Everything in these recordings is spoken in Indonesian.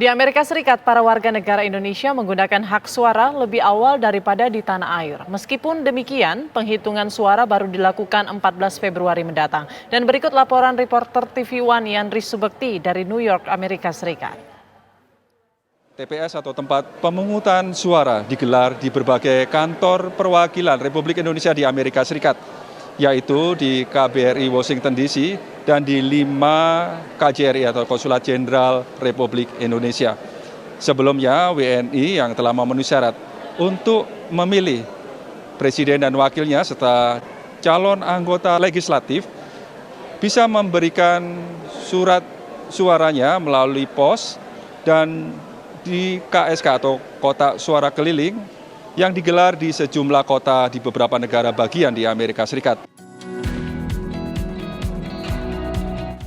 Di Amerika Serikat, para warga negara Indonesia menggunakan hak suara lebih awal daripada di tanah air. Meskipun demikian, penghitungan suara baru dilakukan 14 Februari mendatang. Dan berikut laporan reporter TV One Yandri Subekti dari New York, Amerika Serikat. TPS atau tempat pemungutan suara digelar di berbagai kantor perwakilan Republik Indonesia di Amerika Serikat, yaitu di KBRI Washington DC dan di 5 KJRI atau Konsulat Jenderal Republik Indonesia. Sebelumnya WNI yang telah memenuhi syarat untuk memilih presiden dan wakilnya serta calon anggota legislatif bisa memberikan surat suaranya melalui pos dan di KSK atau kotak suara keliling yang digelar di sejumlah kota di beberapa negara bagian di Amerika Serikat.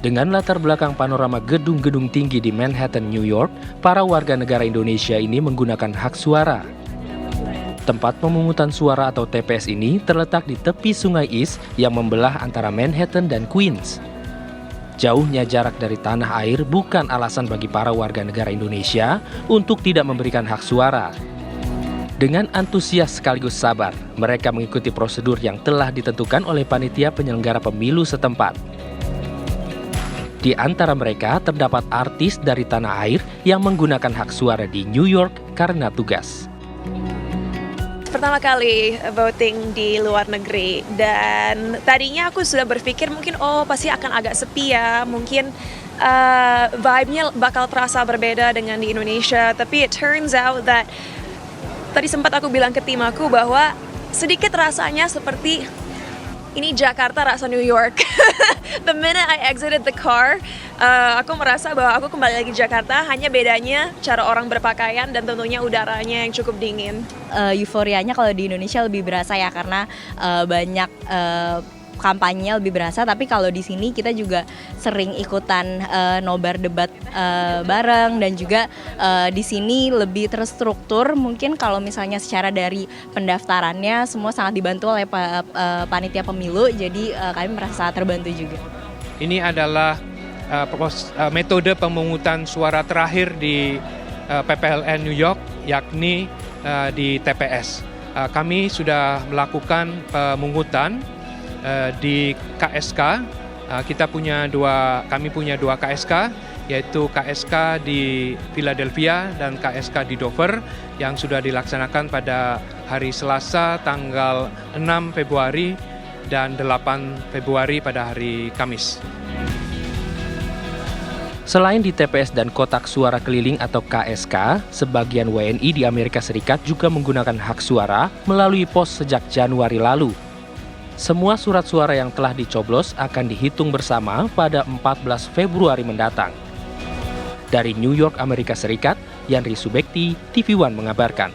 Dengan latar belakang panorama gedung-gedung tinggi di Manhattan, New York, para warga negara Indonesia ini menggunakan hak suara. Tempat pemungutan suara atau TPS ini terletak di tepi Sungai East yang membelah antara Manhattan dan Queens. Jauhnya jarak dari tanah air bukan alasan bagi para warga negara Indonesia untuk tidak memberikan hak suara. Dengan antusias sekaligus sabar, mereka mengikuti prosedur yang telah ditentukan oleh panitia penyelenggara pemilu setempat. Di antara mereka terdapat artis dari tanah air yang menggunakan hak suara di New York karena tugas. Pertama kali voting di luar negeri dan tadinya aku sudah berpikir mungkin pasti akan agak sepi ya, mungkin vibe-nya bakal terasa berbeda dengan di Indonesia, tapi it turns out that tadi sempat aku bilang ke tim aku bahwa sedikit rasanya seperti ini Jakarta rasa New York. The minute I exited the car, aku merasa bahwa aku kembali lagi Jakarta, hanya bedanya cara orang berpakaian dan tentunya udaranya yang cukup dingin. Euforianya kalau di Indonesia lebih berasa ya, karena banyak kampanye lebih berasa, tapi kalau di sini kita juga sering ikutan nobar debat bareng dan juga di sini lebih terstruktur. Mungkin kalau misalnya secara dari pendaftarannya semua sangat dibantu oleh panitia pemilu, jadi kami merasa sangat terbantu juga. Ini adalah metode pemungutan suara terakhir di PPLN New York, yakni di TPS. Kami sudah melakukan pemungutan di KSK. Kami punya dua KSK, yaitu KSK di Philadelphia dan KSK di Dover yang sudah dilaksanakan pada hari Selasa tanggal 6 Februari dan 8 Februari pada hari Kamis. Selain di TPS dan kotak suara keliling atau KSK, sebagian WNI di Amerika Serikat juga menggunakan hak suara melalui pos sejak Januari lalu. Semua surat suara yang telah dicoblos akan dihitung bersama pada 14 Februari mendatang. Dari New York, Amerika Serikat, Yandri Subekti, TV One mengabarkan.